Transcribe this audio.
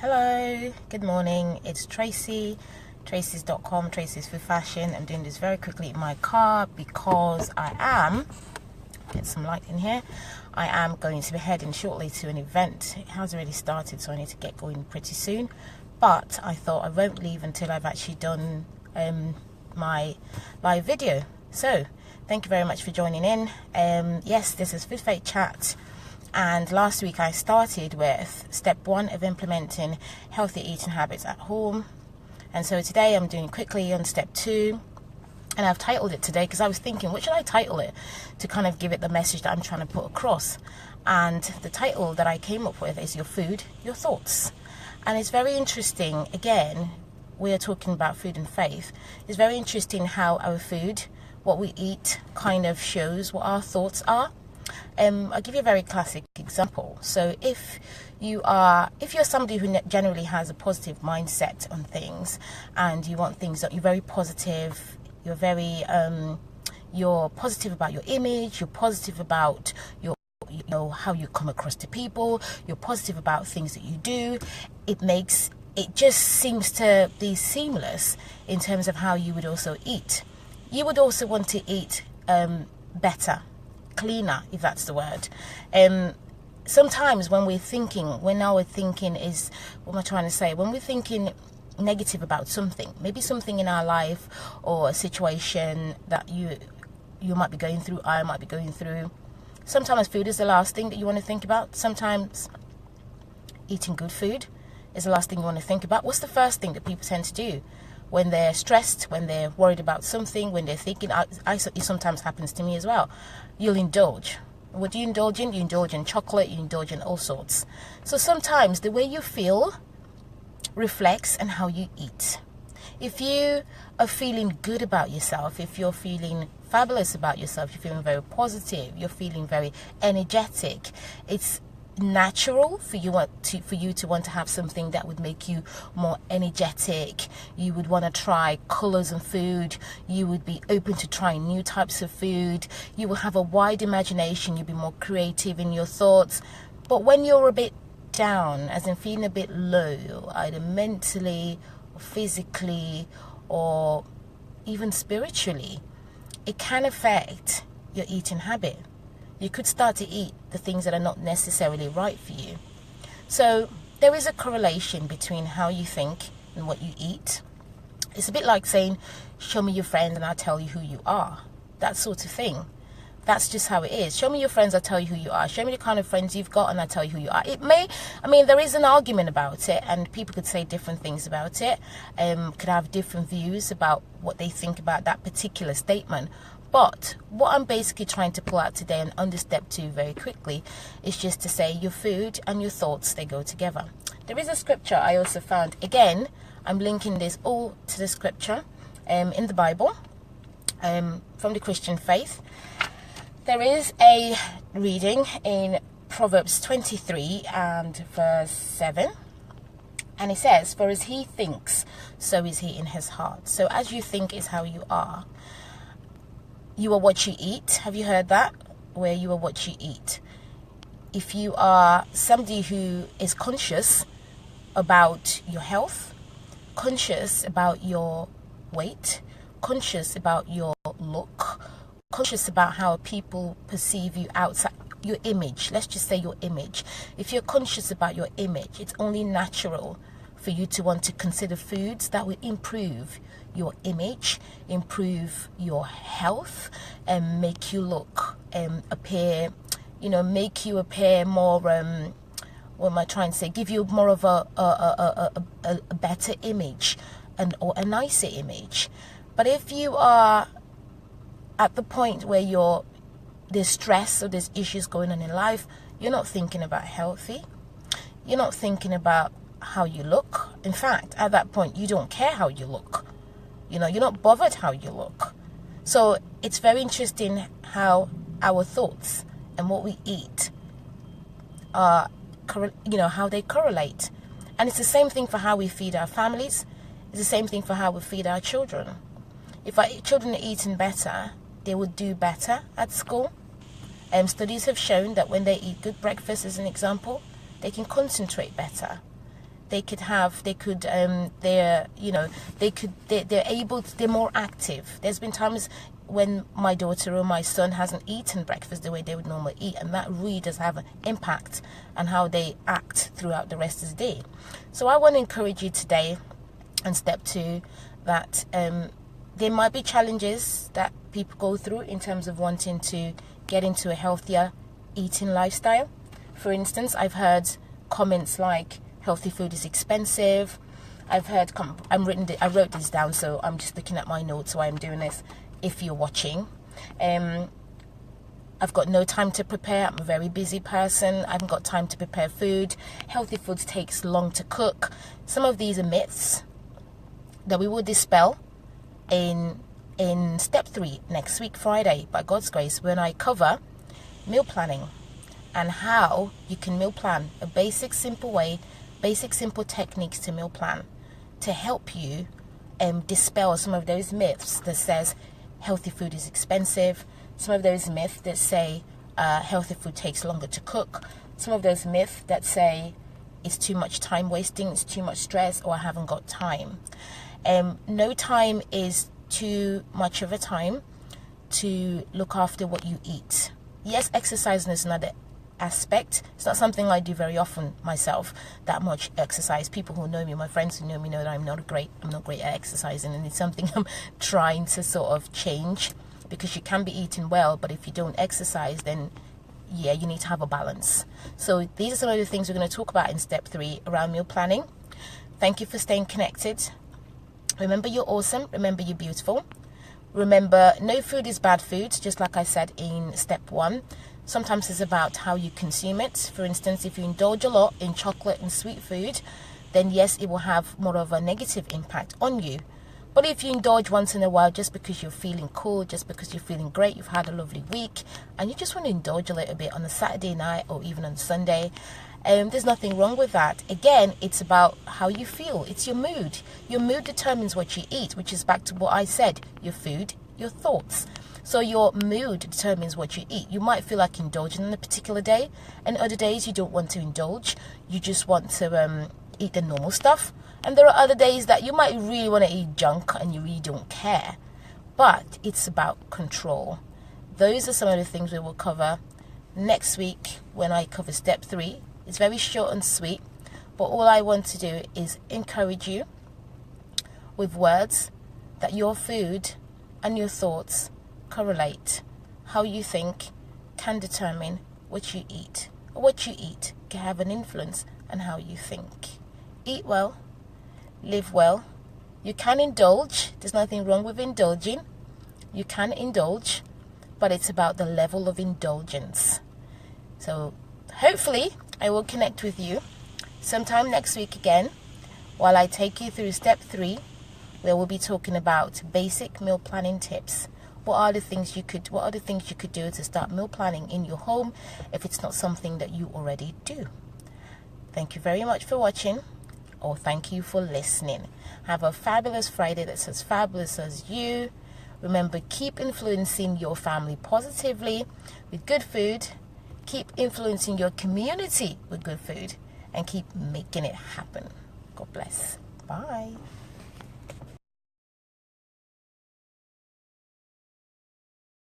Hello, good morning. It's Tracy, Tracy's.com, Tracy's Food Fashion. I'm doing this very quickly in my car because get some light in here. I am going to be heading shortly to an event. It has already started, so I need to get going pretty soon. But I thought I won't leave until I've actually done my live video. So, thank you very much for joining in. Yes, this is Food Fate Chat. And last week I started with step 1 of implementing healthy eating habits at home. And so today I'm doing quickly on step 2. And I've titled it today because I was thinking, what should I title it to kind of give it the message that I'm trying to put across? And the title that I came up with is Your Food, Your Thoughts. And it's very interesting, again, we are talking about food and faith. It's very interesting how our food, what we eat, kind of shows what our thoughts are. I'll give you a very classic example. So if you're somebody who generally has a positive mindset on things, and you want things that you're very positive, you're positive about your image, you're positive about how you come across to people, you're positive about things that you do, it just seems to be seamless in terms of how you would also eat. You would also want to eat better, cleaner, if that's the word. Sometimes when we're thinking negative about something, maybe something in our life or a situation that you might be going through, I might be going through, sometimes food is the last thing that you want to think about. Sometimes eating good food is the last thing you want to think about. What's the first thing that people tend to do when they're stressed, when they're worried about something, when they're thinking? It sometimes happens to me as well. You'll indulge. What do you indulge in? You indulge in chocolate, you indulge in all sorts. So sometimes the way you feel reflects on how you eat. If you are feeling good about yourself, if you're feeling fabulous about yourself, you're feeling very positive, you're feeling very energetic, it's natural for you to want to have something that would make you more energetic. You would want to try colors and food. You would be open to trying new types of food. You will have a wide imagination. You'll be more creative in your thoughts. But when you're a bit down, as in feeling a bit low, either mentally or physically or even spiritually, it can affect your eating habit. You could start to eat the things that are not necessarily right for you. So there is a correlation between how you think and what you eat. It's a bit like saying, show me your friends and I'll tell you who you are. That sort of thing. That's just how it is. Show me your friends, I'll tell you who you are. Show me the kind of friends you've got and I'll tell you who you are. There is an argument about it, and people could say different things about it, could have different views about what they think about that particular statement. But what I'm basically trying to pull out today and under step 2 very quickly is just to say your food and your thoughts, they go together. There is a scripture I also found. Again, I'm linking this all to the scripture in the Bible from the Christian faith. There is a reading in Proverbs 23 and verse 7. And it says, for as he thinks, so is he in his heart. So as you think is how you are. You are what you eat. Have you heard that? Where you are what you eat. If you are somebody who is conscious about your health, conscious about your weight, conscious about your look, conscious about how people perceive you outside, your image, let's just say your image. If you're conscious about your image, it's only natural for you to want to consider foods that will improve your image, improve your health, and make you look, make you appear more, what am I trying to say? Give you more of a better image or a nicer image. But if you are at the point where there's stress or there's issues going on in life, you're not thinking about healthy. You're not thinking about how you look. In fact, at that point, you don't care how you look. You're not bothered how you look. So it's very interesting how our thoughts and what we eat are, how they correlate. And it's the same thing for how we feed our families. It's the same thing for how we feed our children. If our children are eating better, they will do better at school. Studies have shown that when they eat good breakfast, as an example, they can concentrate better. they're more active. There's been times when my daughter or my son hasn't eaten breakfast the way they would normally eat, and that really does have an impact on how they act throughout the rest of the day. So I want to encourage you today on step 2 that there might be challenges that people go through in terms of wanting to get into a healthier eating lifestyle. For instance, I've heard comments like healthy food is expensive. I wrote this down, so I'm just looking at my notes while I'm doing this. If you're watching, I've got no time to prepare. I'm a very busy person. I haven't got time to prepare food. Healthy food takes long to cook. Some of these are myths that we will dispel in step 3 next week, Friday, by God's grace, when I cover meal planning and how you can meal plan, a basic simple techniques to meal plan to help you dispel some of those myths that says healthy food is expensive, some of those myths that say healthy food takes longer to cook, some of those myths that say it's too much time wasting, it's too much stress, or I haven't got time. No time is too much of a time to look after what you eat. Yes, exercising is another aspect. It's not something I do very often myself, that much exercise. People who know me, my friends who know me, know that I'm not great at exercising, and it's something I'm trying to sort of change, because you can be eating well, but if you don't exercise, then yeah, you need to have a balance. So these are some of the things we're going to talk about in step 3 around meal planning. Thank you for staying connected. Remember, you're awesome. Remember, you're beautiful. Remember, no food is bad food, just like I said in step 1. Sometimes it's about how you consume it. For instance, if you indulge a lot in chocolate and sweet food, then yes, it will have more of a negative impact on you. But if you indulge once in a while, just because you're feeling cool, just because you're feeling great, you've had a lovely week, and you just want to indulge a little bit on a Saturday night or even on Sunday, there's nothing wrong with that. Again, it's about how you feel. It's your mood. Your mood determines what you eat, which is back to what I said, your food, your thoughts. So your mood determines what you eat. You might feel like indulging on a particular day, and other days you don't want to indulge. You just want to eat the normal stuff. And there are other days that you might really want to eat junk and you really don't care. But it's about control. Those are some of the things we will cover next week when I cover step 3. It's very short and sweet, but all I want to do is encourage you with words that your food and your thoughts correlate. How you think can determine what you eat, or what you eat can have an influence on how you think. Eat well, live well. You can indulge. There's nothing wrong with indulging. You can indulge, but it's about the level of indulgence. So hopefully I will connect with you sometime next week again, while I take you through step 3, where we'll be talking about basic meal planning tips. What are the things you could do to start meal planning in your home if it's not something that you already do? Thank you very much for watching, or thank you for listening. Have a fabulous Friday that's as fabulous as you. Remember, keep influencing your family positively with good food. Keep influencing your community with good food, and keep making it happen. God bless. Bye.